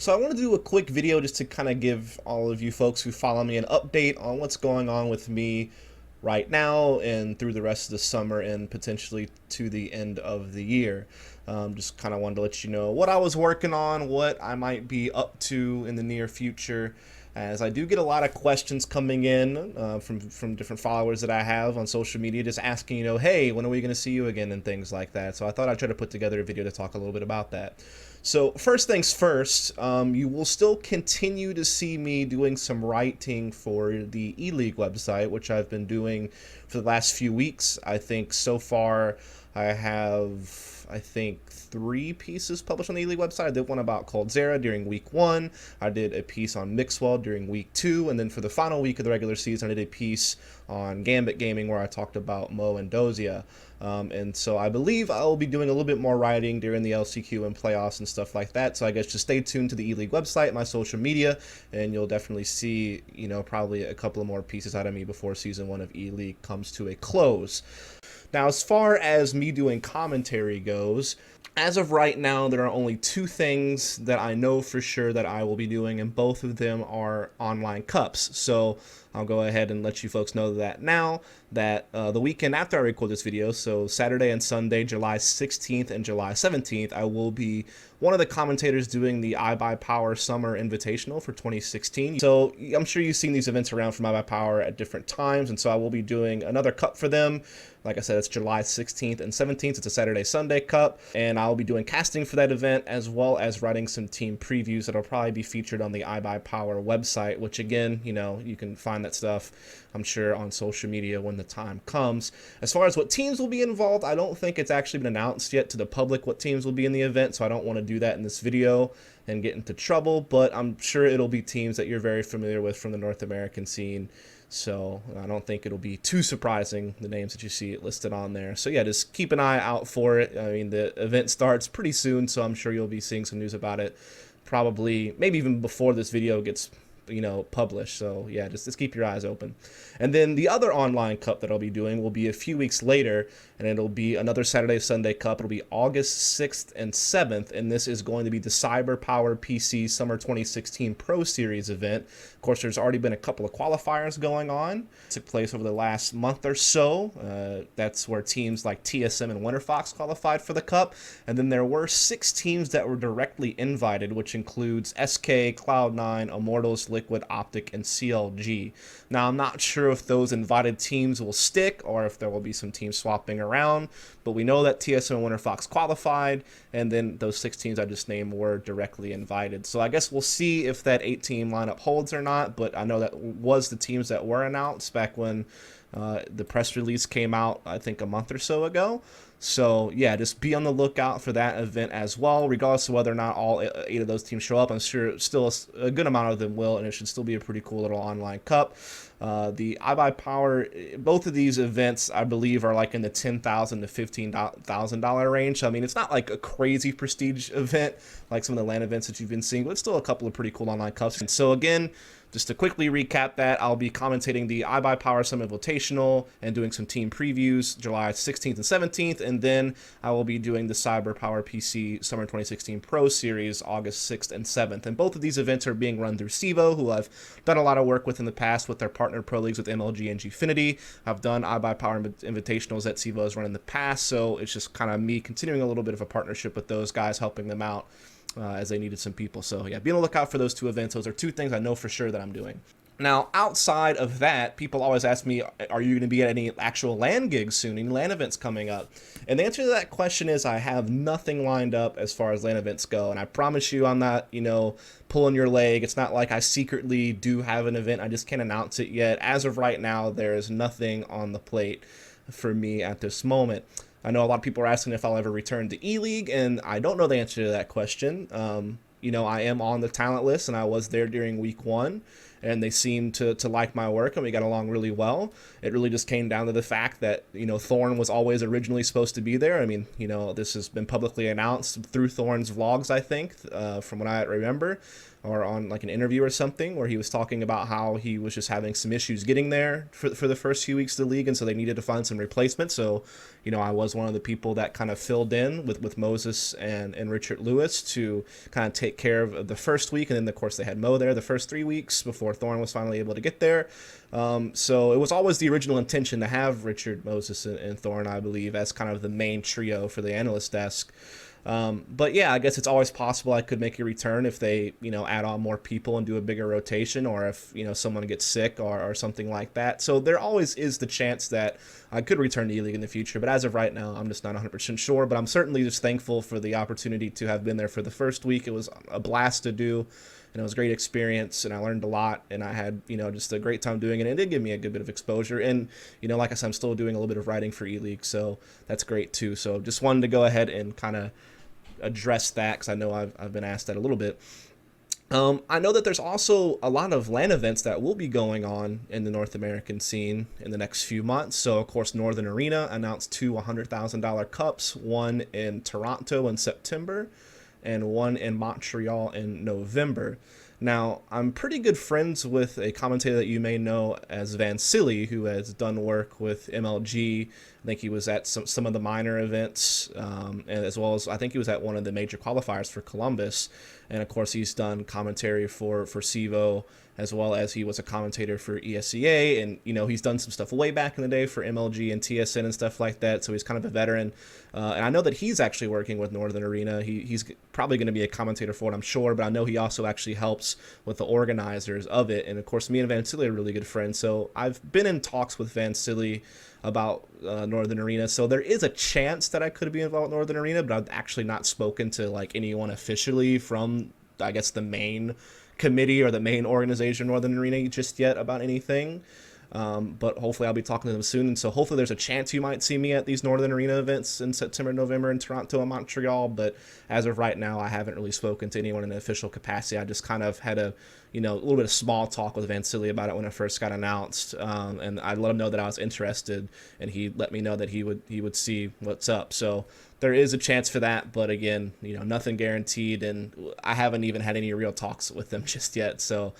So I want to do a quick video just to kind of give all of you folks who follow me an update on what's going on with me right now and through the rest of the summer and potentially to the end of the year. Just kind of wanted to let you know what I was working on, what I might be up to in the near future, as I do get a lot of questions coming in from different followers that I have on social media, just asking, hey, when are we going to see you again and things like that. So I thought I'd try to put together a video to talk a little bit about that. So first things first, you will still continue to see me doing some writing for the ELeague website, which I've been doing for the last few weeks. I think so far I have, 3 pieces published on the ELeague website. I did one about Coldzera during week 1. I did a piece on Mixwell during week 2. And then for the final week of the regular season, I did a piece on Gambit Gaming where I talked about Mo and Dozia. And so I believe I'll be doing a little bit more writing during the LCQ and playoffs and stuff like that. So I guess just stay tuned to the ELeague website, my social media, and you'll definitely see, probably a couple of more pieces out of me before season 1 of ELeague comes to a close. Now, as far as me doing commentary goes, as of right now, there are only 2 things that I know for sure that I will be doing, and both of them are online cups. So I'll go ahead and let you folks know that now, that the weekend after I record this video, so Saturday and Sunday, July 16th and July 17th, I will be one of the commentators doing the CyberPower Summer Invitational for 2016. So I'm sure you've seen these events around from CyberPower at different times, and so I will be doing another cup for them. Like I said, it's July 16th and 17th. It's a Saturday-Sunday cup, and I'll be doing casting for that event as well as writing some team previews that'll probably be featured on the CyberPower website, which again, you can find that stuff, I'm sure, on social media when the time comes. As far as what teams will be involved, I don't think it's actually been announced yet to the public what teams will be in the event, so I don't want to do that in this video and get into trouble, but I'm sure it'll be teams that you're very familiar with from the North American scene. So I don't think it'll be too surprising, the names that you see listed on there. So yeah, just keep an eye out for it. I mean, the event starts pretty soon, so I'm sure you'll be seeing some news about it probably, maybe even before this video gets published. So yeah, just keep your eyes open. And then the other online cup that I'll be doing will be a few weeks later, and it'll be another Saturday-Sunday cup. It'll be August 6th and 7th, and this is going to be the CyberPowerPC Summer 2016 Pro Series event. Of course, there's already been a couple of qualifiers going on. It took place over the last month or so. That's where teams like TSM and WinterFox qualified for the cup, and then there were 6 teams that were directly invited, which includes SK, Cloud9, Immortals, Liquid, Optic, and CLG. Now, I'm not sure if those invited teams will stick or if there will be some teams swapping around, but we know that TSM and WinterFox qualified, and then those 6 teams I just named were directly invited. So I guess we'll see if that 8-team lineup holds or not, but I know that was the teams that were announced back when the press release came out, I think a month or so ago. So yeah, just be on the lookout for that event as well, regardless of whether or not all 8 of those teams show up. I'm sure still a good amount of them will, and it should still be a pretty cool little online cup. The CyberPower, both of these events, I believe, are like in the $10,000 to $15,000 range. So, I mean, it's not like a crazy prestige event like some of the LAN events that you've been seeing, but it's still a couple of pretty cool online cups. And so again, just to quickly recap that, I'll be commentating the CyberPower Summer Invitational and doing some team previews July 16th and 17th, and then I will be doing the CyberPowerPC Summer 2016 Pro Series August 6th and 7th. And both of these events are being run through Civo, who I've done a lot of work with in the past with their partner pro leagues with MLG and Gfinity. I've done CyberPower Invitationals that Civo has run in the past, so it's just kind of me continuing a little bit of a partnership with those guys, helping them out as they needed some people. So yeah, be on the lookout for those 2 events. Those are 2 things I know for sure that I'm doing. Now, outside of that, people always ask me, are you going to be at any actual LAN gigs soon, any LAN events coming up? And the answer to that question is I have nothing lined up as far as LAN events go. And I promise you I'm not, pulling your leg. It's not like I secretly do have an event. I just can't announce it yet. As of right now, there is nothing on the plate for me at this moment. I know a lot of people are asking if I'll ever return to ELeague, and I don't know the answer to that question. I am on the talent list, and I was there during week 1. and they seemed to like my work, and we got along really well. It really just came down to the fact that, Thorn was always originally supposed to be there. I mean, this has been publicly announced through Thorn's vlogs, I think, from what I remember, or on like an interview or something, where he was talking about how he was just having some issues getting there for the first few weeks of the league, and so they needed to find some replacement. So, I was one of the people that kind of filled in with Moses and Richard Lewis to kind of take care of the first week, and then of course they had Mo there the first 3 weeks before Thorn was finally able to get there. So it was always the original intention to have Richard, Moses, and Thorn, I believe, as kind of the main trio for the analyst desk. But yeah, I guess it's always possible I could make a return if they, add on more people and do a bigger rotation, or if, someone gets sick or something like that. So there always is the chance that I could return to ELeague in the future. But as of right now, I'm just not 100% sure. But I'm certainly just thankful for the opportunity to have been there for the first week. It was a blast to do, and it was a great experience, and I learned a lot, and I had, just a great time doing it. And it did give me a good bit of exposure. And, like I said, I'm still doing a little bit of writing for ELeague, so that's great too. So just wanted to go ahead and kind of address that, because I know I've been asked that a little bit. I know that there's also a lot of LAN events that will be going on in the North American scene in the next few months. So, of course, Northern Arena announced 2 $100,000 cups, one in Toronto in September and one in Montreal in November. Now, I'm pretty good friends with a commentator that you may know as Van Silly, who has done work with MLG. I think he was at some of the minor events, and as well as I think he was at one of the major qualifiers for Columbus. And, of course, he's done commentary for CEVO, as well as he was a commentator for ESEA. And, he's done some stuff way back in the day for MLG and TSN and stuff like that. So he's kind of a veteran. And I know that he's actually working with Northern Arena. He's probably going to be a commentator for it, I'm sure. But I know he also actually helps with the organizers of it. And, of course, me and Van Silly are really good friends. So I've been in talks with Van Silly about Northern Arena. So there is a chance that I could be involved with Northern Arena, but I've actually not spoken to like anyone officially from, I guess, the main committee or the main organization Northern Arena just yet about anything. But hopefully I'll be talking to them soon. And so hopefully there's a chance you might see me at these Northern Arena events in September, November in Toronto and Montreal. But as of right now, I haven't really spoken to anyone in an official capacity. I just kind of had a little bit of small talk with Van Silly about it when it first got announced. And I let him know that I was interested, and he let me know that he would see what's up. So there is a chance for that, but again, nothing guaranteed, and I haven't even had any real talks with them just yet. So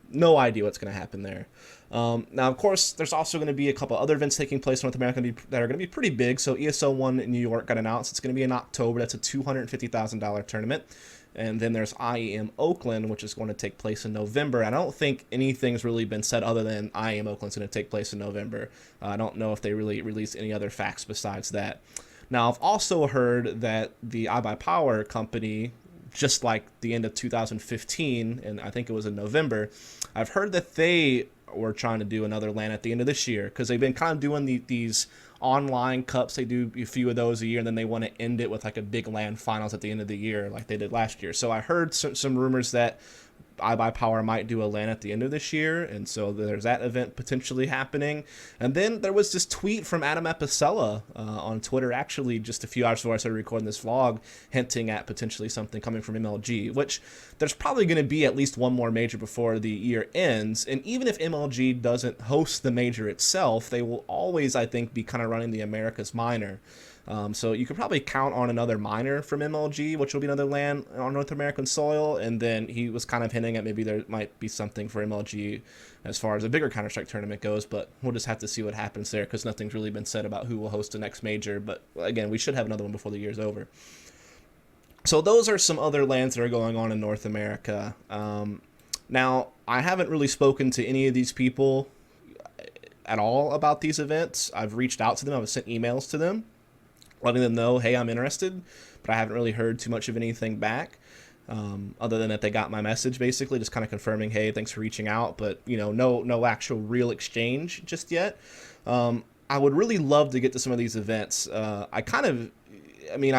no idea what's going to happen there. Now, of course, there's also going to be a couple other events taking place in North America that are going to be pretty big. So ESO 1 in New York got announced. It's going to be in October. That's a $250,000 tournament. And then there's IEM Oakland, which is going to take place in November. I don't think anything's really been said other than IEM Oakland's going to take place in November. I don't know if they really released any other facts besides that. Now, I've also heard that the iBuyPower company, just like the end of 2015, and I think it was in November, I've heard that they were trying to do another LAN at the end of this year, because they've been kind of doing these online cups. They do a few of those a year, and then they want to end it with like a big LAN finals at the end of the year like they did last year. So I heard some rumors that iBuyPower might do a LAN at the end of this year, and so there's that event potentially happening. And then there was this tweet from Adam Apicella on Twitter, actually just a few hours before I started recording this vlog, hinting at potentially something coming from MLG, which there's probably going to be at least one more major before the year ends. And even if MLG doesn't host the major itself, they will always, I think, be kind of running the America's Minor. So you could probably count on another minor from MLG, which will be another LAN on North American soil. And then he was kind of hinting at maybe there might be something for MLG as far as a bigger Counter-Strike tournament goes. But we'll just have to see what happens there, because nothing's really been said about who will host the next major. But again, we should have another one before the year's over. So those are some other LANs that are going on in North America. Now, I haven't really spoken to any of these people at all about these events. I've reached out to them. I've sent emails to them, letting them know, hey, I'm interested, but I haven't really heard too much of anything back, other than that they got my message, basically, just kind of confirming, hey, thanks for reaching out, but, no actual real exchange just yet. I would really love to get to some of these events. I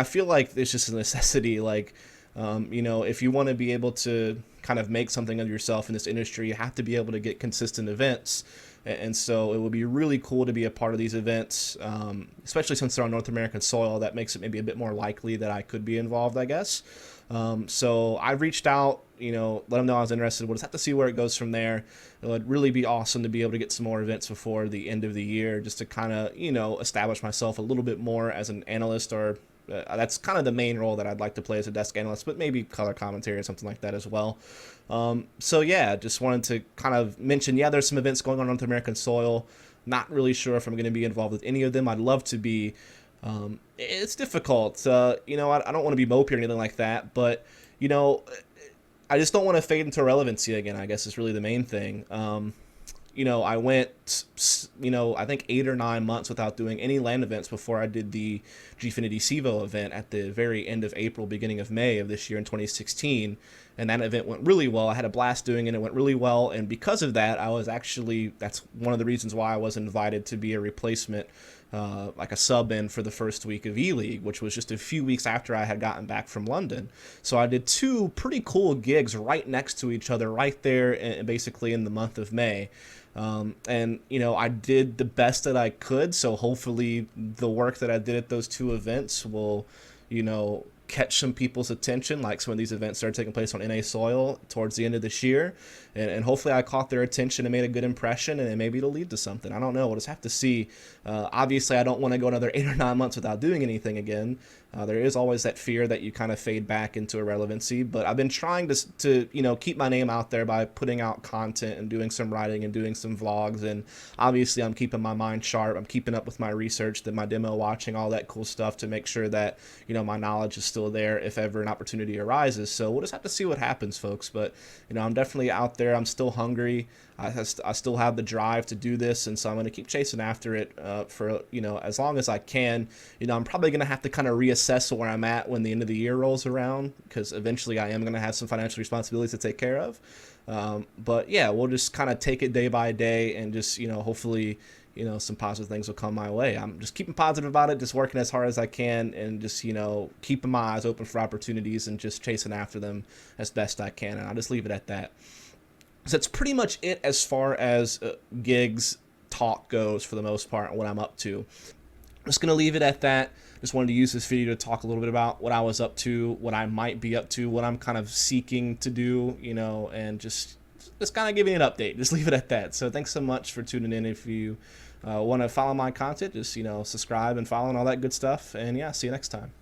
feel like it's just a necessity, like, if you want to be able to kind of make something of yourself in this industry, you have to be able to get consistent events. And so it would be really cool to be a part of these events, especially since they're on North American soil. That makes it maybe a bit more likely that I could be involved, I guess. So I reached out, let them know I was interested. We'll just have to see where it goes from there. It would really be awesome to be able to get some more events before the end of the year, just to kind of, establish myself a little bit more as an analyst, or that's kind of the main role that I'd like to play as a desk analyst, but maybe color commentary or something like that as well. So yeah, just wanted to kind of mention, yeah, there's some events going on North American soil. Not really sure if I'm going to be involved with any of them. I'd love to be. It's difficult. I don't want to be mopey or anything like that, but you know, I just don't want to fade into irrelevancy again, I guess is really the main thing. I went, I think 8 or 9 months without doing any land events before I did the Gfinity Sivo event at the very end of April, beginning of May of this year in 2016. And that event went really well. I had a blast doing it. It went really well. And because of that, that's one of the reasons why I was invited to be a replacement, like a sub in for the first week of ELeague, which was just a few weeks after I had gotten back from London. So I did 2 pretty cool gigs right next to each other, right there, basically in the month of May. I did the best that I could. So hopefully the work that I did at those 2 events will, catch some people's attention, like some of these events started taking place on NA soil towards the end of this year, and hopefully I caught their attention and made a good impression, and then maybe it'll lead to something. I don't know. We'll just have to see. Obviously, I don't want to go another 8 or 9 months without doing anything again. There is always that fear that you kind of fade back into irrelevancy, but I've been trying to keep my name out there by putting out content and doing some writing and doing some vlogs, and obviously I'm keeping my mind sharp. I'm keeping up with my research, my demo watching, all that cool stuff to make sure that my knowledge is still there if ever an opportunity arises. So we'll just have to see what happens, folks. But I'm definitely out there. I'm still hungry. I still have the drive to do this, and so I'm going to keep chasing after it for as long as I can. I'm probably going to have to kind of reassess where I'm at when the end of the year rolls around, because eventually I am going to have some financial responsibilities to take care of. But yeah, we'll just kind of take it day by day, and just hopefully some positive things will come my way. I'm just keeping positive about it, just working as hard as I can, and just keeping my eyes open for opportunities and just chasing after them as best I can. And I'll just leave it at that. So that's pretty much it as far as gigs talk goes for the most part, and what I'm up to. I'm just going to leave it at that. Just wanted to use this video to talk a little bit about what I was up to, what I might be up to, what I'm kind of seeking to do, and just kind of giving an update. Just leave it at that. So thanks so much for tuning in. If you want to follow my content, just subscribe and follow and all that good stuff. And yeah, see you next time.